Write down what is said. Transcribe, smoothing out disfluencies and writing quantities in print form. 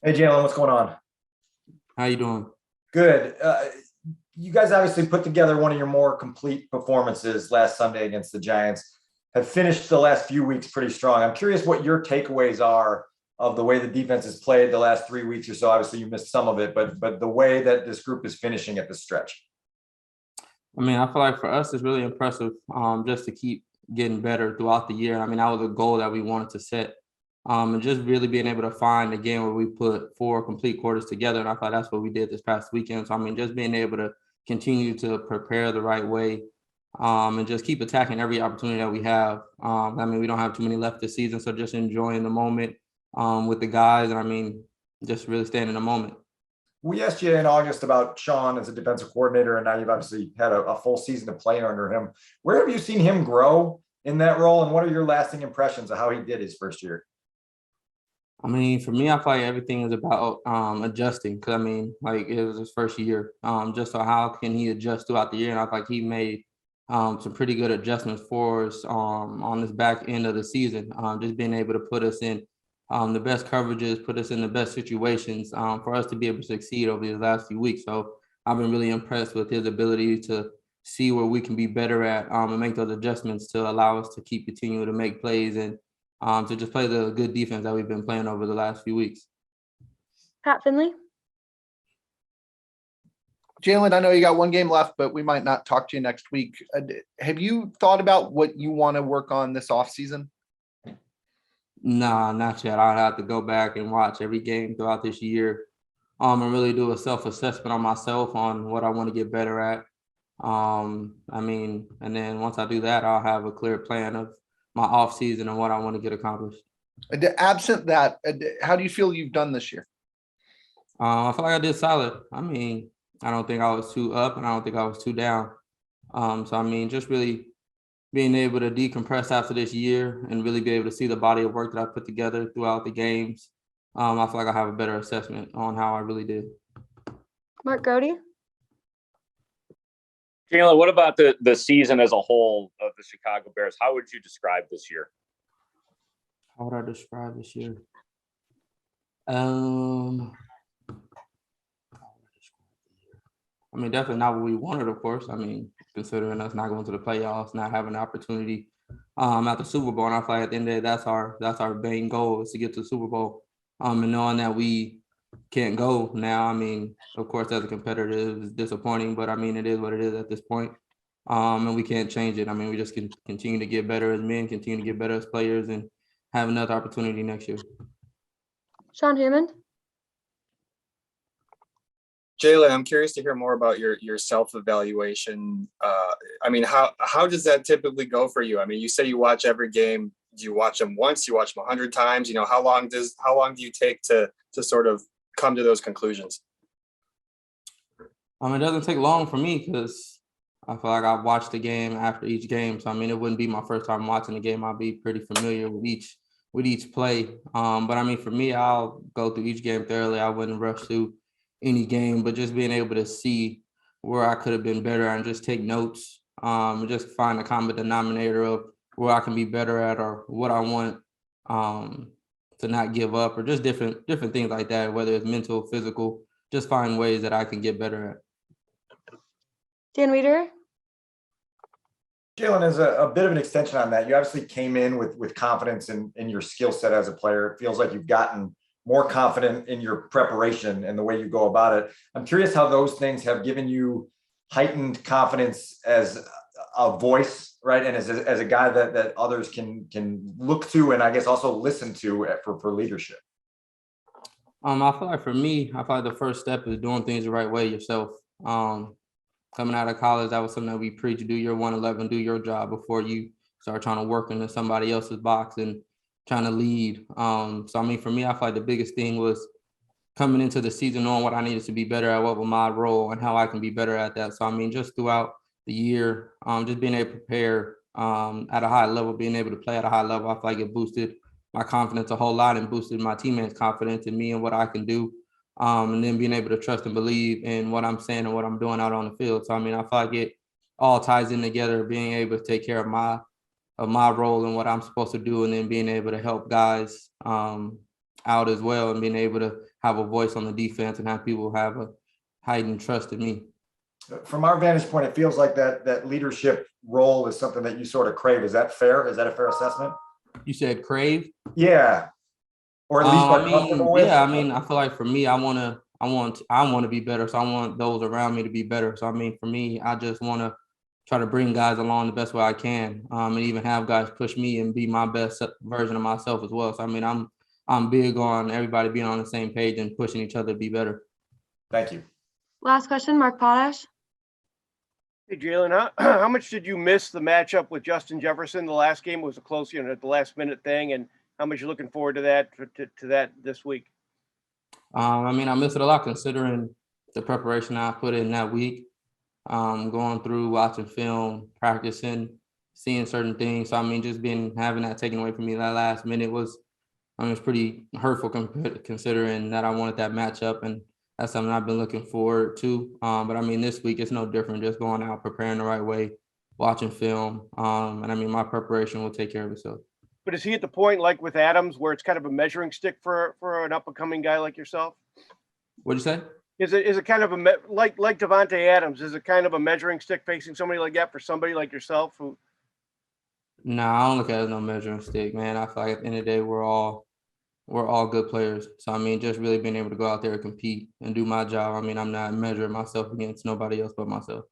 Hey, Jaylon, what's going on? How you doing? Good. You guys obviously put together one of your more complete performances last Sunday against the Giants. Have finished the last few weeks pretty strong. I'm curious what your takeaways are of the way the defense has played the last 3 weeks or so. Obviously, you missed some of it, but the way that this group is finishing at the stretch. I mean, I feel like for us, it's really impressive just to keep getting better throughout the year. I mean, that was a goal that we wanted to set. And just really being able to find a game where we put four complete quarters together. And I thought that's what we did this past weekend. So, I mean, just being able to continue to prepare the right way and just keep attacking every opportunity that we have. I mean, we don't have too many left this season. So just enjoying the moment with the guys. And I mean, just really staying in the moment. We asked you in August about Sean as a defensive coordinator, and now you've obviously had a full season to play under him. Where have you seen him grow in that role, and what are your lasting impressions of how he did his first year? I mean, for me, I feel like everything is about adjusting. Cause I mean, like it was his first year. Just so how can he adjust throughout the year? And I feel like he made some pretty good adjustments for us on this back end of the season. Just being able to put us in the best coverages, put us in the best situations for us to be able to succeed over these last few weeks. So I've been really impressed with his ability to see where we can be better at and make those adjustments to allow us to keep continuing to make plays and to just play the good defense that we've been playing over the last few weeks. Pat Finley. Jaylon, I know you got one game left, but we might not talk to you next week. Have you thought about what you want to work on this offseason? Nah, not yet. I'll have to go back and watch every game throughout this year and really do a self-assessment on myself on what I want to get better at. I mean, and then once I do that, I'll have a clear plan of my off season and what I want to get accomplished. Absent that, how do you feel you've done this year? I feel like I did solid. I mean, I don't think I was too up and I don't think I was too down. So, I mean, just really being able to decompress after this year and really be able to see the body of work that I put together throughout the games. I feel like I have a better assessment on how I really did. Mark Grody. Jaylon, what about the season as a whole of the Chicago Bears? How would you describe this year? How would I describe this year? I mean, definitely not what we wanted, of course. I mean, considering us not going to the playoffs, not having the opportunity at the Super Bowl. And I feel like at the end of the day, that's our main goal is to get to the Super Bowl. And knowing that we can't go now, I mean, of course, as a competitor, it's disappointing, but I mean, it is what it is at this point. And we can't change it. I mean, we just can continue to get better as men, continue to get better as players, and have another opportunity next year. Sean Hammond. Jaylon, I'm curious to hear more about your self-evaluation. I mean, how does that typically go for you? I mean, you say you watch every game. Do you watch them once? You watch them 100 times? You know, how long do you take to sort of come to those conclusions? It doesn't take long for me because I feel like I've watched the game after each game. So I mean, it wouldn't be my first time watching the game. I'll be pretty familiar with each play. But I mean, for me, I'll go through each game thoroughly. I wouldn't rush through any game, but just being able to see where I could have been better and just take notes, and just find a common denominator of where I can be better at or what I want to not give up or just different things like that, whether it's mental, physical, just find ways that I can get better at. Dan Wiederer. Jaylon, as a bit of an extension on that, you obviously came in with confidence in your skill set as a player. It feels like you've gotten more confident in your preparation and the way you go about it. I'm curious how those things have given you heightened confidence as a voice, right? And as a guy that others can look to and I guess also listen to for leadership. I feel like for me, I feel like the first step is doing things the right way yourself. Coming out of college, that was something that we preach: do your 111, do your job before you start trying to work into somebody else's box and trying to lead. So, I mean, for me, I feel like the biggest thing was coming into the season knowing what I needed to be better at, what was my role, and how I can be better at that. So, I mean, just throughout the year, just being able to prepare at a high level, being able to play at a high level, I feel like it boosted my confidence a whole lot and boosted my teammates' confidence in me and what I can do. And then being able to trust and believe in what I'm saying and what I'm doing out on the field. So, I mean, I feel like it all ties in together, being able to take care of my role and what I'm supposed to do, and then being able to help guys out as well, and being able to have a voice on the defense and have people have a heightened trust in me. From our vantage point, it feels like that leadership role is something that you sort of crave. Is that fair? Is that a fair assessment? You said crave? Yeah. Or at least are comfortable with? Yeah, I mean, I feel like for me, I want to be better. So I want those around me to be better. So I mean, for me, I just want to try to bring guys along the best way I can, and even have guys push me and be my best version of myself as well. So I mean, I'm big on everybody being on the same page and pushing each other to be better. Thank you. Last question, Mark Potash. Hey, Jaylon, how much did you miss the matchup with Justin Jefferson? The last game was a close, at the last minute thing, and how much you looking forward to that this week? I mean, I miss it a lot considering the preparation I put in that week, going through, watching film, practicing, seeing certain things. So I mean, just having that taken away from me that last minute was pretty hurtful considering that I wanted that matchup, and that's something I've been looking forward to. But I mean, this week it's no different. Just going out, preparing the right way, watching film, and I mean, my preparation will take care of itself. But is he at the point like with Adams where it's kind of a measuring stick for an up and coming guy like yourself? What'd you say? Is it kind of like Devontae Adams? Is it kind of a measuring stick facing somebody like that for somebody like yourself who? No, I don't look at it as no measuring stick, man. I feel like at the end of the day, we're all good players. So I mean, just really being able to go out there and compete and do my job. I mean, I'm not measuring myself against nobody else but myself.